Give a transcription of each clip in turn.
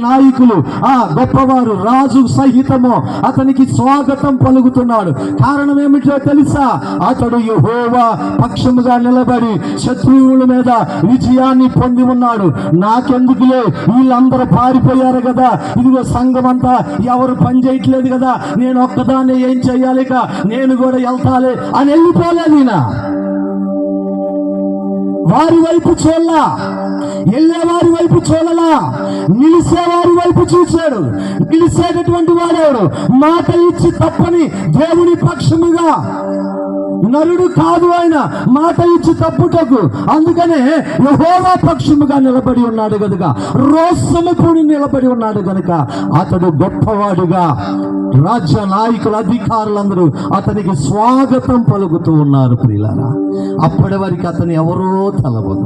నాయకులు, ఆ గొప్పవారు, రాజు సహితము అతనికి స్వాగతం పలుకుతున్నాడు. కారణం ఏమిటో తెలుసా? అతడు యెహోవా పక్షముగా నిలబడి శత్రువుల మీద విజయాన్ని పొంది ఉన్నాడు. నాకెందుకులే, వీళ్ళందరూ పారిపోయారు కదా, ఇదిగో సంఘం అంతా ఎవరు పని చేయట్లేదు కదా, నేను ఒక్కదాన్ని ఏం చెయ్యాలి, నేను కూడా వెళ్తాలే అని వెళ్ళిపోలేదు. ఈయన వారి వైపు చూడలా, వెళ్ళేవారి వైపు చూడలా, నిలిచేవారి వైపు చూశాడు. నిలిచేటటువంటి వాడేవాడు మాట ఇచ్చి తప్పని దేవుని పక్షముగా, నరుడు కాదు ఆయన మాట ఇచ్చి తప్పుటకు. అందుకనే యెహోవా పక్షముగా నిలబడి ఉన్నాడు కనుక, రోషము పూని నిలబడి ఉన్నాడు కనుక అతడు గొప్పవాడుగా రాజ్య నాయకులు, అధికారులందరూ అతనికి స్వాగతం పలుకుతూ ఉన్నారు. ప్రియులారా, అప్పటి వరకు అతను ఎవరో తెలవదు.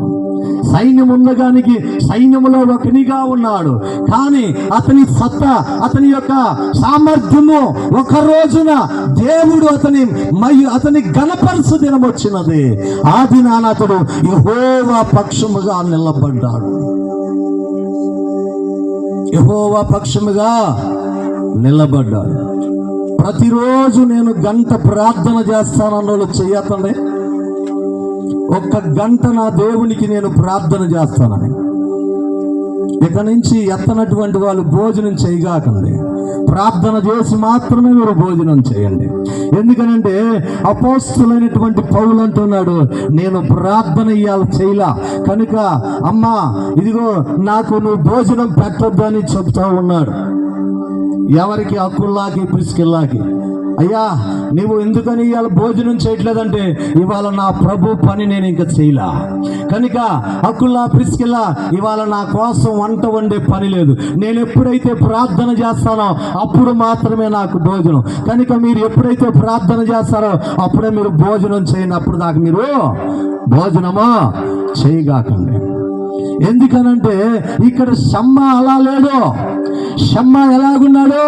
సైన్యం ఉన్నగానికి సైన్యములో ఒకనిగా ఉన్నాడు. కానీ అతని సత్తా, అతని యొక్క సామర్థ్యము ఒక రోజున దేవుడు అతని గణపరచు దినం వచ్చినది. ఆ దినాన అతడు యెహోవా పక్షముగా నిలబడ్డాడు. యెహోవా పక్షముగా నిలబడ్డాడు. ప్రతిరోజు నేను గంట ప్రార్థన చేస్తానన్నోళ్ళు చెయ్యతండి. ఒక్క గంట నా దేవునికి నేను ప్రార్థన చేస్తానని. ఇక నుంచి ఎత్తనటువంటి వాళ్ళు భోజనం చేయగాకండి, ప్రార్థన చేసి మాత్రమే మీరు భోజనం చేయండి. ఎందుకనంటే అపోస్తులైనటువంటి పౌలు అంటున్నాడు, నేను ప్రార్థన ఇయ్యాలి చేయలా కనుక అమ్మా ఇదిగో నాకు నువ్వు భోజనం పెట్టొద్దని చెప్తా ఉన్నాడు. ఎవరికి? అక్కుల్లాకి, ప్రిస్కిల్లాకి. అయ్యా నీవు ఎందుకని ఇవాళ భోజనం చేయట్లేదంటే, ఇవాళ నా ప్రభు పని నేను ఇంకా చేయలా కనుక అక్కుల్లా, ప్రిస్కిల్లా, ఇవాళ నా కోసం వంట వండే పని లేదు. నేను ఎప్పుడైతే ప్రార్థన చేస్తానో అప్పుడు మాత్రమే నాకు భోజనం. కనుక మీరు ఎప్పుడైతే ప్రార్థన చేస్తారో అప్పుడే మీరు భోజనం చేయండి. అప్పుడు దాకా మీరు భోజనమా చేయగాకండి. ఎందుకనంటే ఇక్కడ షమ్మ అలా లేడు. షమ్మ ఎలాగున్నాడు?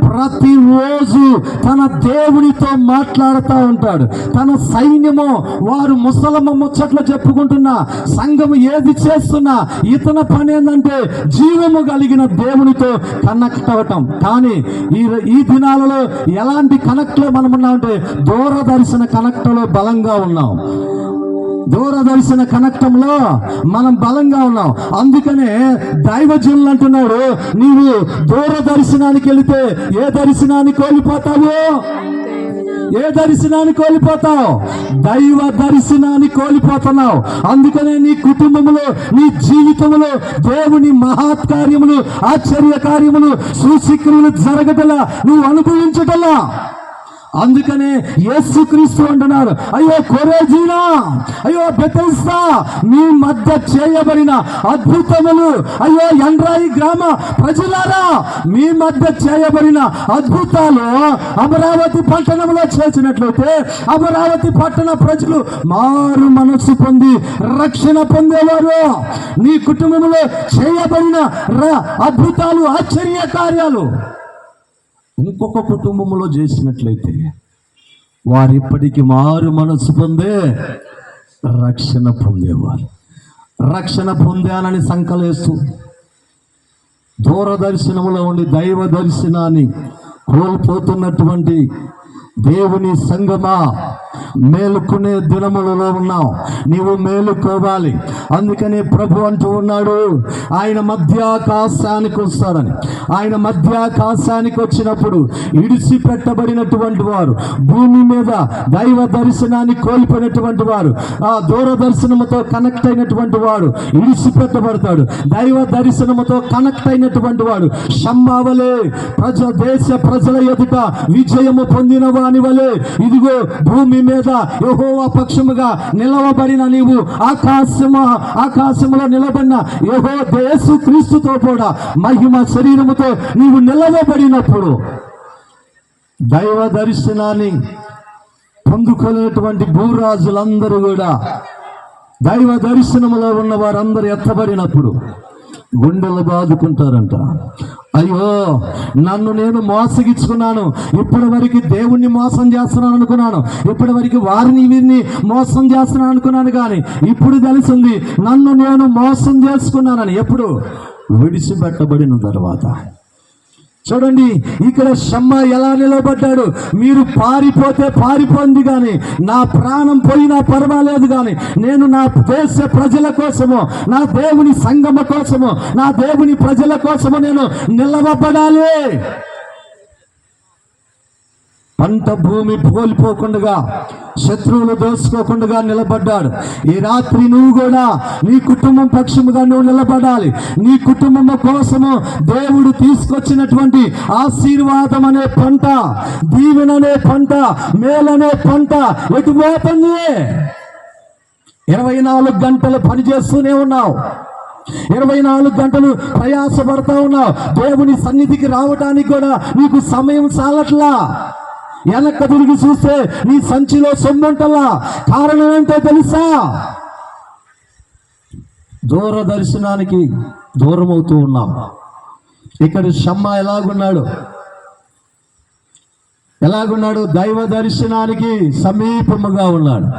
ప్రతిరోజు తన దేవునితో మాట్లాడుతూ ఉంటాడు. తన సైన్యము వారు ముసలమ్మ ముచ్చట్లు చెప్పుకుంటున్నా, సంఘము ఏది చేస్తున్నా ఇతని పని ఏంటంటే జీవము కలిగిన దేవునితో కనెక్ట్ అవటం. కానీ ఈ దినాలలో ఎలాంటి కనెక్ట్లో మనం ఉన్నామంటే దూరదర్శన కనెక్ట్లో బలంగా ఉన్నాం. దూరదర్శన కనెక్టంలో మనం బలంగా ఉన్నాం. అందుకనే దైవజనులు అంటున్నాడు, నీవు దూరదర్శనానికి వెళితే ఏ దర్శనాన్ని కోల్పోతావు? ఏ దర్శనాన్ని కోల్పోతావు? దైవ దర్శనాన్ని కోల్పోతున్నావు. అందుకనే నీ కుటుంబంలో, నీ జీవితంలో దేవుని మహత్కార్యములు, ఆశ్చర్య కార్యములు, సూచక్రియలు జరగటలా, నువ్వు అనుభవించటలా. అందుకనే యేసుక్రీస్తు అంటున్నారు, అయ్యో కొరేజీనా, అయ్యో బెతెస్దా, మీ మధ్య చేయబడిన అద్భుతములు, అయ్యో యండ్రాయి గ్రామ ప్రజలారా, మీ మధ్య చేయబడిన అద్భుతాలు అమరావతి పట్టణంలో చేసినట్లయితే అమరావతి పట్టణ ప్రజలు మారు మనస్సు పొంది రక్షణ పొందేవారు. నీ కుటుంబంలో చేయబడిన అద్భుతాలు, ఆశ్చర్య కార్యాలు ఇంకొక కుటుంబంలో చేసినట్లయితే వారు ఇప్పటికీ మారు మనసు పొందే రక్షణ పొందేవారు. రక్షణ పొందానని సంకలేస్తూ దూరదర్శనములో ఉండి దైవ దర్శనాన్ని కోల్పోతున్నటువంటి దేవుని సంగమా, మేలుకునే దినములలో ఉన్నావు. నీవు మేలుకోవాలి. అందుకనే ప్రభు అంటూ ఉన్నాడు, ఆయన మధ్యాకాశానికి వస్తాడని. ఆయన మధ్యాకాశానికి వచ్చినప్పుడు ఇడిచిపెట్టబడినటువంటి వారు, భూమి మీద దైవ దర్శనాన్ని కోల్పోయినటువంటి వారు, ఆ దూరదర్శనముతో కనెక్ట్ అయినటువంటి వాడు ఇడిచిపెట్టబడతాడు. దైవ దర్శనముతో కనెక్ట్ అయినటువంటి వాడు షమ్మావలే దేశ ప్రజల ఎదుట విజయము పొందిన వాని వలె, ఇదిగో భూమి మీద యెహోవా పక్షముగా నిలవబడిన నీవు, ఆకాశములో నిలబడిన యేసు క్రీస్తుతో కూడా మహిమ శరీరముతో నీవు నిలవబడినప్పుడు దైవ దర్శనాన్ని పొందుకునేటువంటి భూరాజులందరూ కూడా, దైవ దర్శనములో ఉన్న వారందరూ ఎత్తబడినప్పుడు గుండెలు బాదుకుంటారంట. అయ్యో నన్ను నేను మోసగించుకున్నాను, ఇప్పటి వరకు దేవుణ్ణి మోసం చేస్తున్నాను అనుకున్నాను, ఇప్పటి వరకు వారిని వీరిని మోసం చేస్తున్నాను అనుకున్నాను, కానీ ఇప్పుడు తెలిసింది నన్ను నేను మోసం చేసుకున్నానని. ఎప్పుడు? విడిచిపెట్టబడిన తర్వాత చూడండి, ఇక్కడ షమ్మా ఎలా నిలబడ్డాడు. మీరు పారిపోతే పారిపోండి కానీ, నా ప్రాణం పోయినా పర్వాలేదు కానీ, నేను నా దేశ ప్రజల కోసము, నా దేవుని సంగమ కోసము, నా దేవుని ప్రజల కోసము నేను నిలవబడాలి. పంట భూమి కోల్పోకుండా, శత్రువులు దోసుకోకుండా నిలబడ్డాడు. ఈ రాత్రి నువ్వు కూడా నీ కుటుంబం పక్షముగా నువ్వు నిలబడాలి. నీ కుటుంబం కోసము దేవుడు తీసుకొచ్చినటువంటి ఆశీర్వాదం అనే పంట, దీవెన అనే పంట, మేలనే పంట ఎటుపోతుంది. 24 గంటలు పనిచేస్తూనే ఉన్నావు, 24 గంటలు ప్రయాసపడతా ఉన్నావు. దేవుని సన్నిధికి రావడానికి కూడా నీకు సమయం చాలట్లా. వెనక్కి తిరిగి చూస్తే నీ సంచిలో సొమ్ముంటలా. కారణం ఏంటో తెలుసా? దూరదర్శనానికి దూరం అవుతూ ఉన్నాం. ఇక్కడ షమ్మా ఎలాగున్నాడు? దైవ దర్శనానికి సమీపముగా ఉన్నాడు.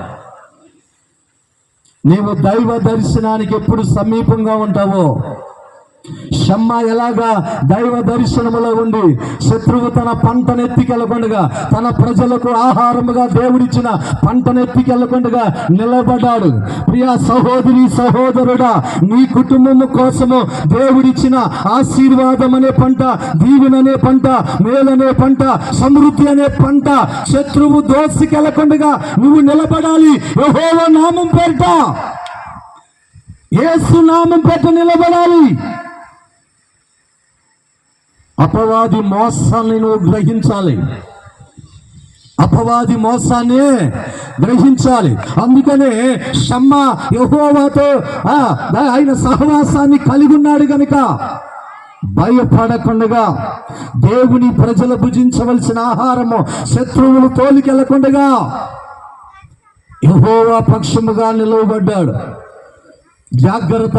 నీవు దైవ దర్శనానికి ఎప్పుడు సమీపంగా ఉంటావో, షమ్మా ఎలాగా దైవ దర్శనములో ఉండి శత్రువు తన పంటనెత్తికెళ్ళకుండా, తన ప్రజలకు ఆహారముగా దేవుడిచ్చిన పంటనెత్తికెళ్ళకుండా నిలబడ్డాడు. ప్రియా సహోదరి సహోదరుడా, నీ కుటుంబము కోసము దేవుడిచ్చిన ఆశీర్వాదం అనే పంట, దీవెన అనే పంట, మేలనే పంట, సమృద్ధి అనే పంట శత్రువు దోసికెళ్ళకుండా నువ్వు నిలబడాలి. యెహోవా నామం పేరిట, యేసు నామం పేరిట నిలబడాలి. అపవాది మోసాన్ని నువ్వు గ్రహించాలి, అపవాది మోసాన్ని గ్రహించాలి. అందుకనే షమ్మా యెహోవాతో ఆయన సహవాసాన్ని కలిగి ఉన్నాడు కనుక భయపడకుండా, దేవుని ప్రజలు భుజించవలసిన ఆహారము శత్రువులు తోలికెళ్ళకుండా యెహోవా పక్షముగా నిలవబడ్డాడు. జాగ్రత్త,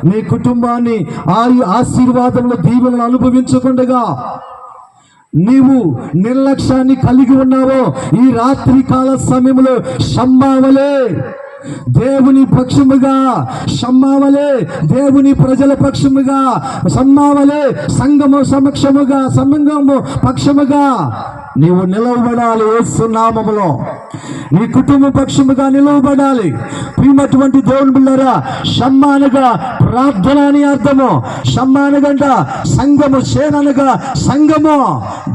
నీ కుటుంబాన్ని ఆశీర్వాదంలో దీవెనలు అనుభవించకుండా నీవు నిర్లక్ష్యాన్ని కలిగి ఉన్నావో, ఈ రాత్రి కాల సమయంలో షమ్మావలే దేవుని పక్షముగా, షమ్మావలే దేవుని ప్రజల పక్షముగా, షమ్మావలే సంఘము సమక్షముగా, సంఘము పక్షముగా నీవు నిలవబడాలి. యేసు నామములో నీ కుటుంబ పక్షముగా నిలవబడాలి. ప్రియమైనటువంటి దేవుని బిడ్డలారా, షమ్మా అనగా ప్రార్థన అని అర్థము. షమ్మా అనగంట సంఘము, సేననగా సంఘము.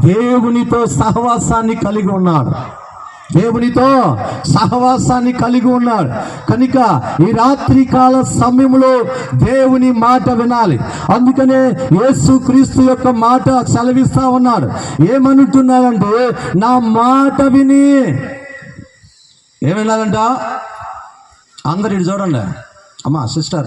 దేవునితో సహవాసాన్ని కలిగి ఉన్నాడు, దేవునితో సహవాసాన్ని కలిగి ఉన్నాడు కనుక ఈ రాత్రి కాల సమయంలో దేవుని మాట వినాలి. అందుకనే యేసు క్రీస్తు యొక్క మాట సెలవిస్తా ఉన్నాడు. ఏమనుంటున్నాడంటే, నా మాట విని ఏమన్నాడంట? అందరు ఇటు చూడండి అమ్మా, సిస్టర్.